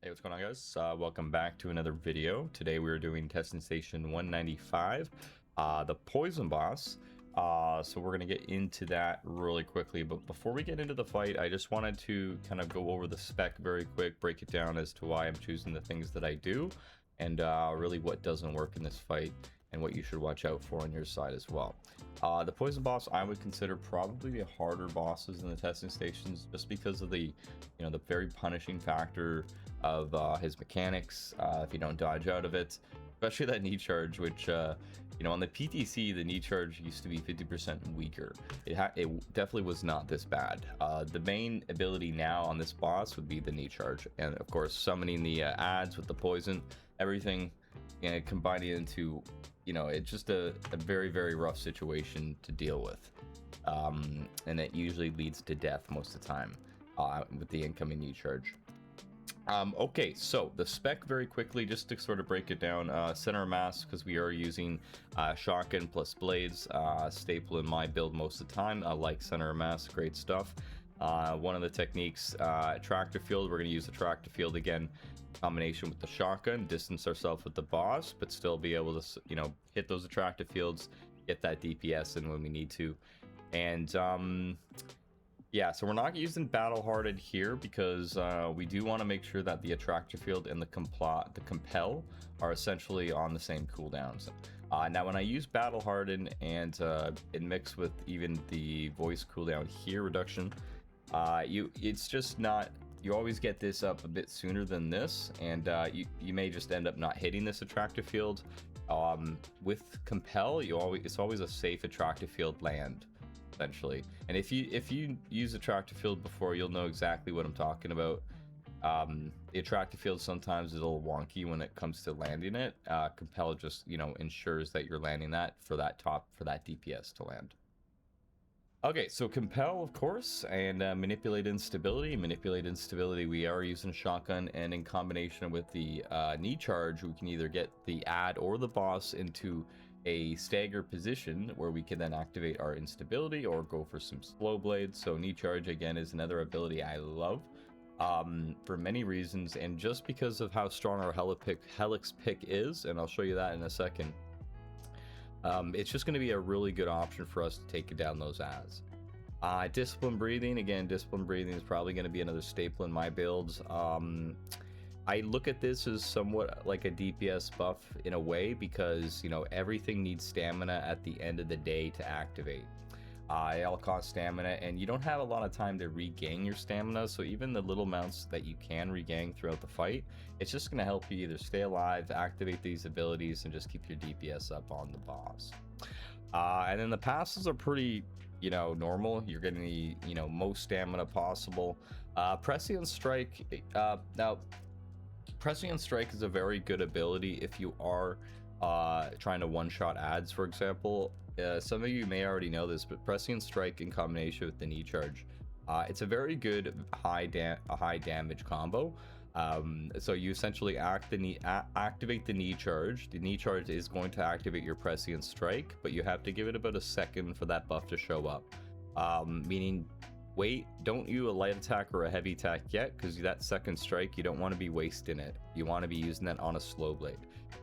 Hey, what's going on, guys? Welcome back to another video. Today we are doing testing station 195, the poison boss. So we're gonna get into that really quickly, but before we get into the fight, I just wanted to kind of go over the spec very quick, break it down as to why I'm choosing the things that I do, and really what doesn't work in this fight, and what you should watch out for on your side as well. The poison boss I would consider probably the harder bosses in the testing stations, just because of the the very punishing factor of his mechanics. If you don't dodge out of it, especially that knee charge, which on the PTC, the knee charge used to be 50% weaker. It definitely was not this bad. The main ability now on this boss would be the knee charge, and of course summoning the ads with the poison, everything, and combining it into it's just a very rough situation to deal with, and it usually leads to death most of the time with the incoming knee charge. Okay, so the spec very quickly, just to sort of break it down. Center mass, because we are using shotgun plus blades, staple in my build most of the time. I like center mass, great stuff. One of the techniques, attractor field, we're going to use the attractor field again, combination with the shotgun, distance ourselves with the boss, but still be able to hit those attractor fields, get that DPS in when we need to. And yeah, so we're not using battle hardened here because we do want to make sure that the attractor field and the compel are essentially on the same cooldowns. Now when I use battle hardened and it mixed with even the voice cooldown here reduction, it's just not, you always get this up a bit sooner than this, and you may just end up not hitting this attractor field. With compel, it's always a safe attractor field land, essentially. And if you use attractor field before, you'll know exactly what I'm talking about. The attractor field sometimes is a little wonky when it comes to landing it. Compel just ensures that you're landing that for that DPS to land. Okay, so compel, of course, and manipulate instability. Manipulate instability, we are using shotgun, and in combination with the knee charge, we can either get the ad or the boss into a stagger position where we can then activate our instability or go for some slow blades. So knee charge again is another ability I love for many reasons, and just because of how strong our helix pick is, and I'll show you that in a second. It's just going to be a really good option for us to take down those ads. Discipline breathing, again, discipline breathing is probably going to be another staple in my builds. I look at this as somewhat like a DPS buff in a way, because everything needs stamina at the end of the day to activate. It all costs stamina, and you don't have a lot of time to regain your stamina, so even the little amounts that you can regain throughout the fight, it's just going to help you either stay alive, activate these abilities, and just keep your DPS up on the boss. And then the passes are pretty normal. You're getting the most stamina possible. Prescient Strike, now Prescient Strike is a very good ability if you are trying to one-shot ads, for example. Some of you may already know this, but Prescient Strike in combination with the knee charge, it's a very good high damage combo. So you essentially activate the knee charge. The knee charge is going to activate your Prescient Strike, but you have to give it about a second for that buff to show up. Meaning, don't use a light attack or a heavy attack yet, because that second strike, you don't want to be wasting it. You want to be using that on a slow blade.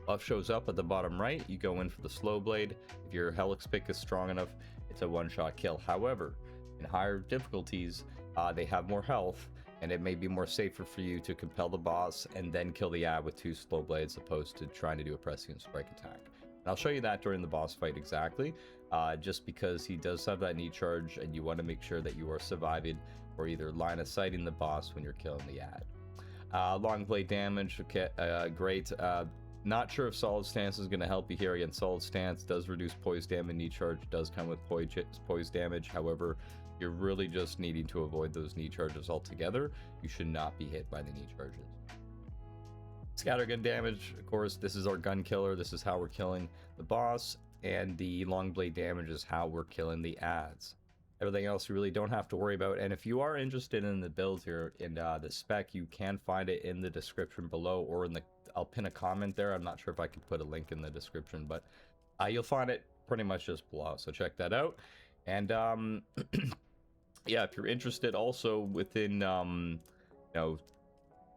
Buff shows up at the bottom right, you go in for the slow blade. If your helix pick is strong enough, it's a one-shot kill. However, in higher difficulties, they have more health, and it may be more safer for you to compel the boss and then kill the ad with 2 slow blades, opposed to trying to do a Prescient Strike attack. And I'll show you that during the boss fight exactly, just because he does have that knee charge, and you want to make sure that you are surviving or either line of sighting the boss when you're killing the ad. Long blade damage, okay, great. Not sure if solid stance is going to help you here. Again, solid stance does reduce poise damage. Knee charge does come with poise damage. However, you're really just needing to avoid those knee charges altogether. You should not be hit by the knee charges. Scattergun damage, of course, this is our gun killer. This is how we're killing the boss, and the long blade damage is how we're killing the ads. Everything else you really don't have to worry about. And if you are interested in the build here in the spec, you can find it in the description below, or in the, I'll pin a comment there. I'm not sure if I can put a link in the description, but you'll find it pretty much just below, so check that out. And yeah, if you're interested also within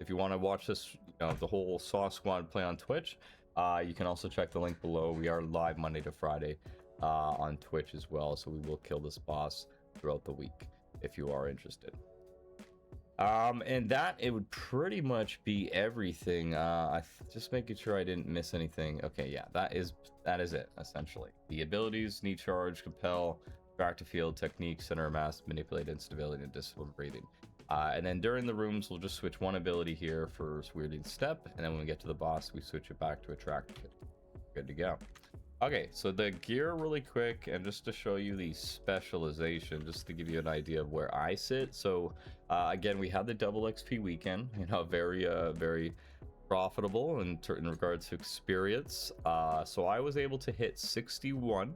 if you want to watch this, the whole SawSquad play on Twitch, you can also check the link below. We are live Monday to Friday on Twitch as well, so we will kill this boss throughout the week if you are interested. And that, it would pretty much be everything. Just making sure I didn't miss anything. Okay, yeah, that is it essentially. The abilities: knee charge, compel, attractive field, technique, center of mass, manipulate, instability, and discipline breathing. And then during the rooms, we'll just switch one ability here for weirding step, and then when we get to the boss, we switch it back to attractive. Good to go. Okay, so the gear really quick, and just to show you the specialization, just to give you an idea of where I sit. So again, we had the double XP weekend, very profitable in regards to experience. So I was able to hit 61,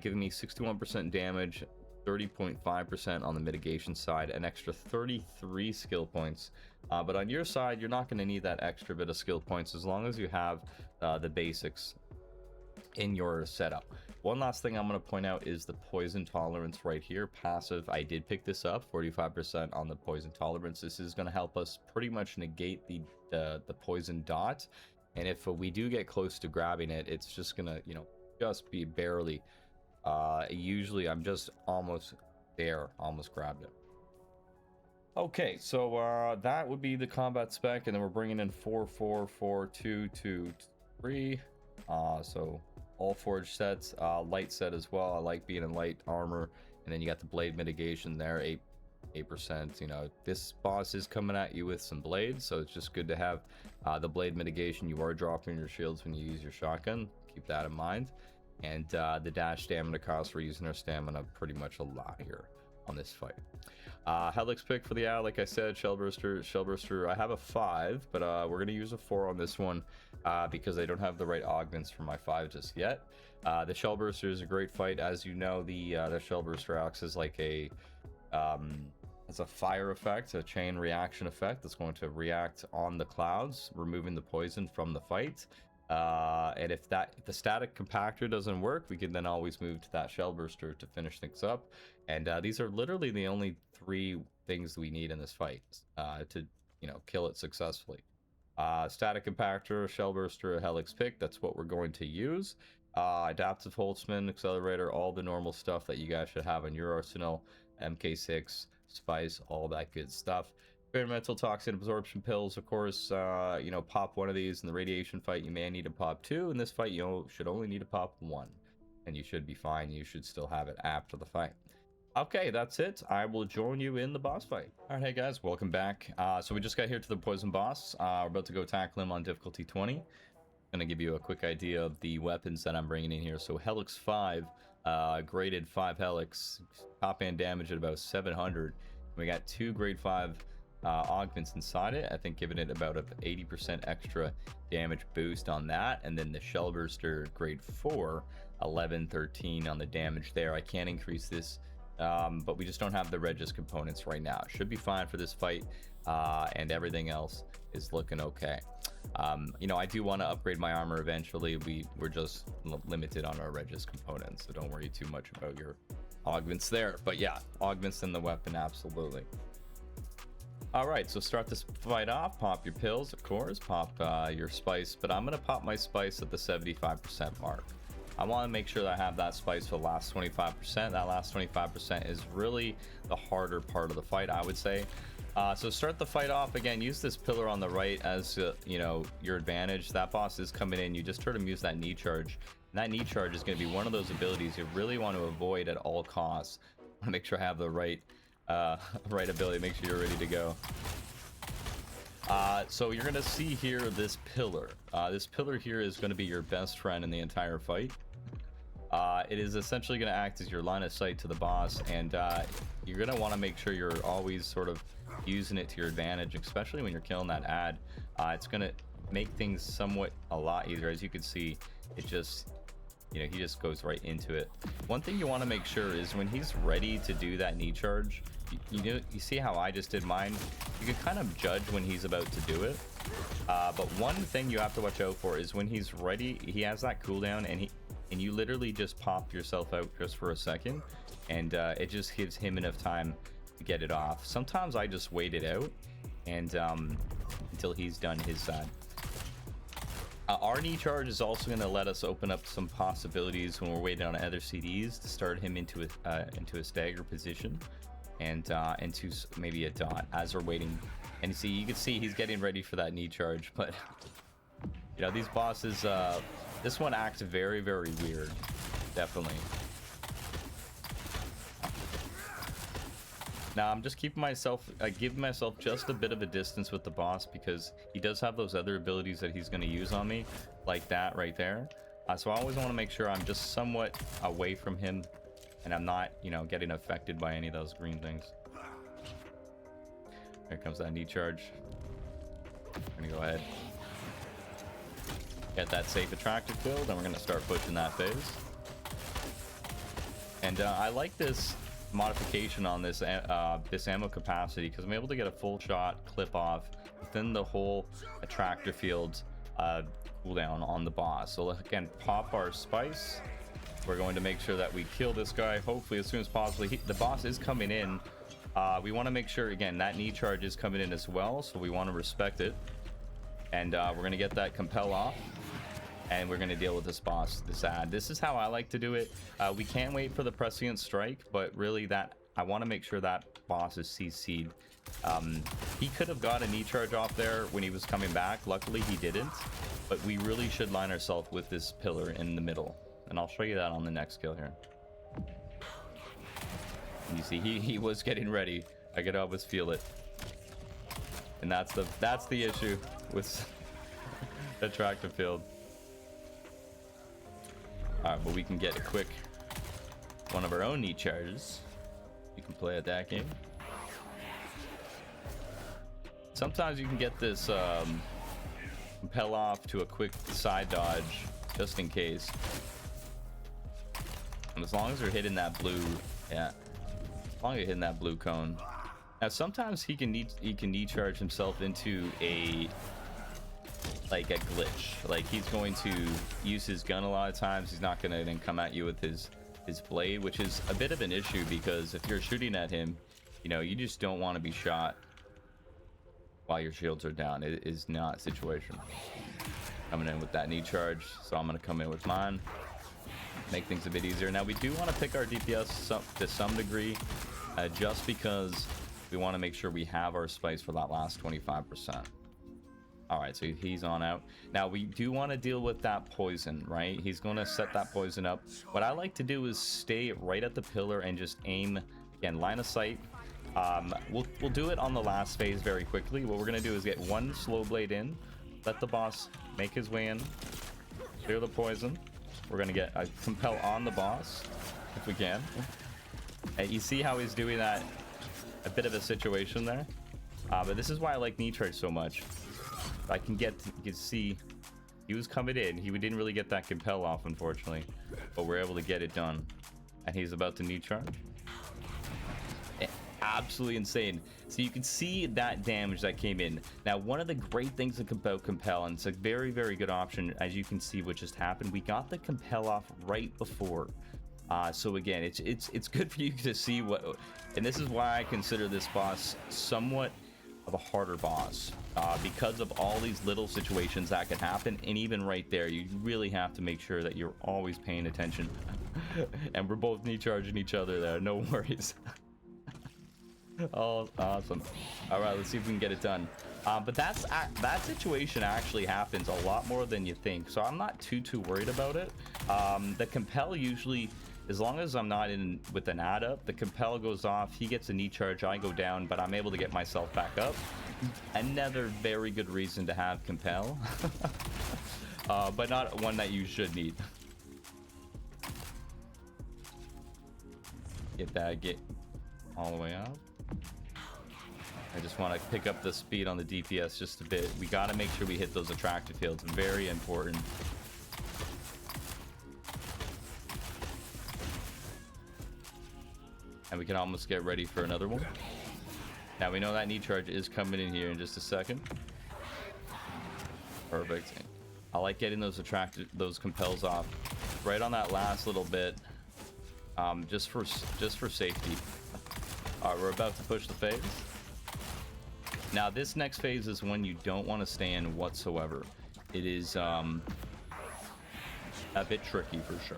giving me 61% damage, 30.5% on the mitigation side, an extra 33 skill points. But on your side, you're not going to need that extra bit of skill points as long as you have the basics in your setup. One last thing I'm going to point out is the poison tolerance right here. Passive, I did pick this up, 45% on the poison tolerance. This is going to help us pretty much negate the poison dot, and if we do get close to grabbing it, it's just gonna just be barely. Usually I'm just almost there, almost grabbed it. Okay, so that would be the combat spec, and then we're bringing in 4, 4, 4, 2, 2, 3. So all forged sets, light set as well. I like being in light armor, and then you got the blade mitigation there, 8%. This boss is coming at you with some blades, so it's just good to have the blade mitigation. You are dropping your shields when you use your shotgun, keep that in mind. And the dash stamina cost, we're using our stamina pretty much a lot here on this fight. Helix pick for the like I said, Shellburster. I have a 5, but we're gonna use a 4 on this one because I don't have the right augments for my 5 just yet. The Shellburster is a great fight. As you know, the Shellburster acts as like it's a fire effect, a chain reaction effect that's going to react on the clouds, removing the poison from the fight. And if the static compactor doesn't work, we can then always move to that Shellburster to finish things up. And these are literally the only 3 things we need in this fight to kill it successfully. Static compactor, Shellburster, Helix pick, that's what we're going to use. Adaptive Holtzman, accelerator, all the normal stuff that you guys should have in your arsenal. MK6, spice, all that good stuff. Experimental toxin absorption pills, of course. Pop one of these in the radiation fight. You may need to pop 2. In this fight, you should only need to pop 1, and you should be fine. You should still have it after the fight. Okay, that's it. I will join you in the boss fight. All right, hey guys, welcome back. So we just got here to the poison boss. We're about to go tackle him on difficulty 20. I'm gonna give you a quick idea of the weapons that I'm bringing in here. So Helix 5, graded 5 Helix, top end damage at about 700. We got 2 grade 5 augments inside it, I think giving it about a 80% extra damage boost on that. And then the Shellburster grade 4, 11, 13 on the damage there. I can increase this, but we just don't have the Regis components right now. It should be fine for this fight, and everything else is looking okay. I do want to upgrade my armor eventually. We're just limited on our Regis components, so don't worry too much about your augments there. But yeah, augments in the weapon, absolutely. All right, so start this fight off. Pop your pills, of course. Pop your spice, but I'm gonna pop my spice at the 75% mark. I want to make sure that I have that spice for the last 25%. That last 25% is really the harder part of the fight, I would say. So start the fight off. Again, use this pillar on the right as your advantage. That boss is coming in. You just heard him use that knee charge. And that knee charge is going to be one of those abilities you really want to avoid at all costs. I want to make sure I have the right ability. Make sure you're ready to go. So you're going to see here this pillar. This pillar here is going to be your best friend in the entire fight. It is essentially going to act as your line of sight to the boss, and you're going to want to make sure you're always sort of using it to your advantage, especially when you're killing that ad. It's going to make things somewhat a lot easier. As you can see, it just, he just goes right into it. One thing you want to make sure is when he's ready to do that knee charge, you see how I just did mine? You can kind of judge when he's about to do it. But one thing you have to watch out for is when he's ready, he has that cooldown, and you literally just pop yourself out just for a second, and it just gives him enough time to get it off. Sometimes I just wait it out, and until he's done his side. Our knee charge is also going to let us open up some possibilities when we're waiting on other CDs to start him into a stagger position and into maybe a dot as we're waiting. And you can see he's getting ready for that knee charge. But you know, these bosses, this one acts very, very weird, definitely. Now I'm just keeping myself, giving myself just a bit of a distance with the boss because he does have those other abilities that he's going to use on me, like that right there. So I always want to make sure I'm just somewhat away from him and I'm not, you know, getting affected by any of those green things. Here comes that knee charge. We're gonna go ahead, get that safe attractive build, and we're gonna start pushing that phase. And I like this modification on this this ammo capacity because I'm able to get a full shot clip off within the whole attractor field cooldown on the boss. So again, pop our spice. We're going to make sure that we kill this guy hopefully as soon as possible. The boss is coming in. We want to make sure again that knee charge is coming in as well, so we want to respect it. And we're going to get that compel off. And we're going to deal with this boss, this ad. This is how I like to do it. We can't wait for the prescient strike, but really that I want to make sure that boss is CC'd. He could have got a knee charge off there when he was coming back. Luckily he didn't, but we really should line ourselves with this pillar in the middle. And I'll show you that on the next kill here. And you see he was getting ready. I could always feel it. And that's the issue with attractive field. Alright, but we can get a quick one of our own knee charges. You can play at that game. Sometimes you can get this compel off to a quick side dodge just in case. And as long as you're hitting that blue, yeah, as long as you're hitting that blue cone. Now sometimes he can knee charge himself into a glitch. Like he's going to use his gun a lot of times. He's not going to then come at you with his blade, which is a bit of an issue because if you're shooting at him, you know, you just don't want to be shot while your shields are down. It is not a situation. Coming in with that knee charge, so I'm going to come in with mine, make things a bit easier. Now we do want to pick our DPS to some degree, just because we want to make sure we have our spice for that last 25%. All right, so he's on out. Now we do want to deal with that poison, right? He's going to set that poison up. What I like to do is stay right at the pillar and just aim, again, line of sight. We'll do it on the last phase very quickly. What we're going to do is get one slow blade in, let the boss make his way in, clear the poison. We're going to get a compel on the boss if we can. And you see how he's doing that, a bit of a situation there. But this is why I like knee charge so much. I can see he was coming in. He didn't really get that compel off, unfortunately, but we're able to get it done. And he's about to knee charge. Absolutely insane. So you can see that damage that came in. Now, one of the great things about compel, and it's a very, very good option, as you can see what just happened. We got the compel off right before. So again, it's good for you to see what, and this is why I consider this boss somewhat of a harder boss, because of all these little situations that can happen. And even right there, you really have to make sure that you're always paying attention. And we're both knee charging each other there, no worries. Oh, awesome. All right, let's see if we can get it done. But that situation actually happens a lot more than you think, so I'm not too worried about it. The compel usually, as long as I'm not in with an add up, the compel goes off, he gets a knee charge, I go down, but I'm able to get myself back up. Another very good reason to have compel. But not one that you should need. Get all the way up. I just want to pick up the speed on the DPS just a bit. We got to make sure we hit those attractive fields. Very important. And we can almost get ready for another one. Now we know that knee charge is coming in here in just a second. Perfect. I like getting those compels off right on that last little bit, just for safety. All right, we're about to push the phase. Now this next phase is one you don't want to stay in whatsoever. It is a bit tricky for sure.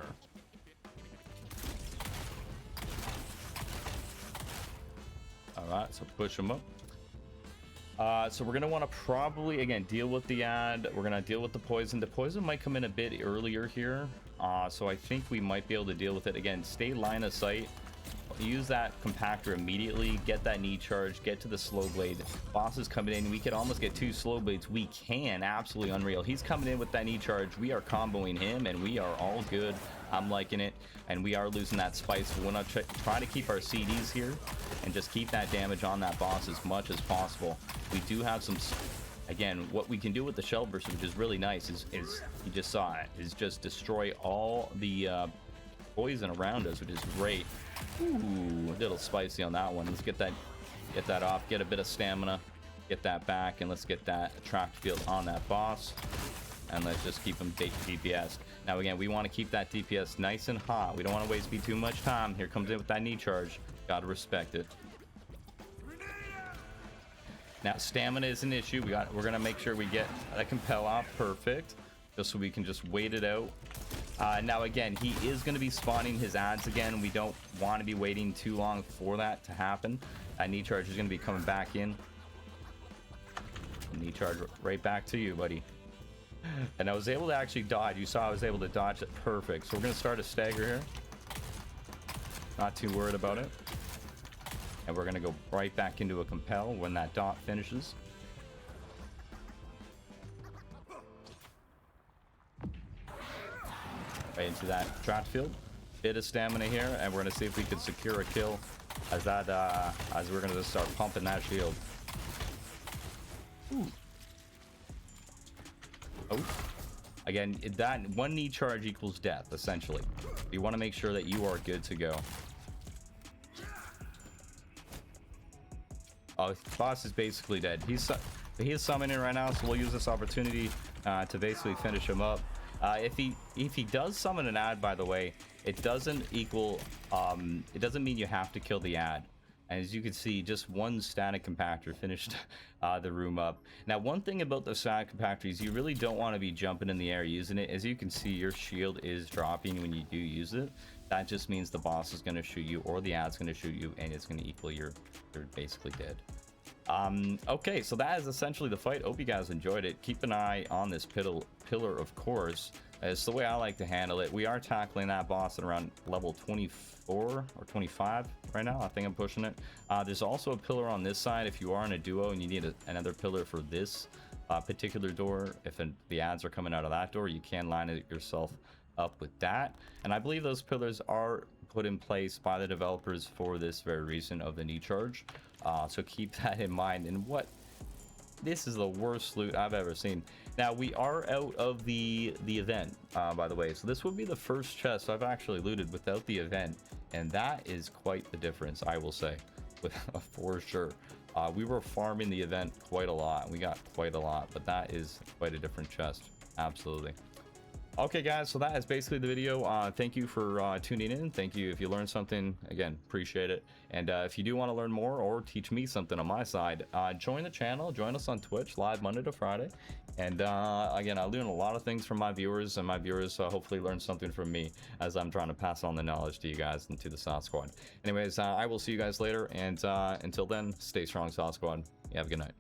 All right, so push them up. So we're gonna want to probably again deal with the ad. We're gonna deal with the poison. The poison might come in a bit earlier here, so I think we might be able to deal with it. Again, stay line of sight. Use that compactor immediately. Get that knee charge. Get to the slow blade. Boss is coming in. We could almost get 2 slow blades. We can. Absolutely unreal. He's coming in with that knee charge. We are comboing him, and we are all good. I'm liking it, and we are losing that spice. We want to try to keep our CDs here and just keep that damage on that boss as much as possible. We do have some, again, what we can do with the shell burst, which is really nice, is you just saw it, is just destroy all the poison around us, which is great. Ooh, a little spicy on that one. Let's get that off, get a bit of stamina, get that back, and let's get that attract field on that boss. And let's just keep him DPS. Now again, we want to keep that DPS nice and hot. We don't want to waste too much time. Here comes in with that knee charge. Gotta respect it. Now stamina is an issue. We're gonna make sure we get that compel off perfect, just so we can just wait it out. Now again, he is going to be spawning his ads again. We don't want to be waiting too long for that to happen. That knee charge is going to be coming back in. Knee charge right back to you, buddy. And I was able to actually dodge. You saw I was able to dodge it perfect. So we're going to start a stagger here. Not too worried about it. And we're going to go right back into a compel when that dot finishes. Right into that attract field. Bit of stamina here, and we're going to see if we can secure a kill as we're going to start pumping that shield. Ooh. Oh, again, that one knee charge equals death, essentially. You want to make sure that you are good to go. Oh, boss is basically dead. He is summoning right now, so we'll use this opportunity to basically finish him up. If he does summon an ad, by the way, it doesn't equal it doesn't mean you have to kill the ad. And as you can see, just one static compactor finished the room up. Now, one thing about the static compactor is you really don't want to be jumping in the air using it. As you can see, your shield is dropping when you do use it. That just means the boss is going to shoot you, or the ad's going to shoot you, and it's going to equal you're basically dead. Okay, so that is essentially the fight. Hope you guys enjoyed it. Keep an eye on this pillar, of course. It's the way I like to handle it. We are tackling that boss at around level 24 or 25 right now. I think I'm pushing it. There's also a pillar on this side if you are in a duo and you need another pillar for this particular door. If the ads are coming out of that door, you can line it yourself up with that. And I believe those pillars are put in place by the developers for this very reason of the knee charge. So keep that in mind. And this is the worst loot I've ever seen. Now we are out of the event, by the way, so this would be the first chest I've actually looted without the event, and that is quite the difference, I will say, for sure. We were farming the event quite a lot, and we got quite a lot, but that is quite a different chest. Absolutely. Okay guys, so that is basically the video. Thank you for tuning in. Thank you if you learned something. Again, appreciate it. And if you do want to learn more or teach me something on my side, join the channel, join us on Twitch live Monday to Friday. And again, I learn a lot of things from my viewers, and my viewers hopefully learn something from me as I'm trying to pass on the knowledge to you guys and to the SawSquad. Anyways, I will see you guys later, and until then, stay strong, SawSquad. You have a good night.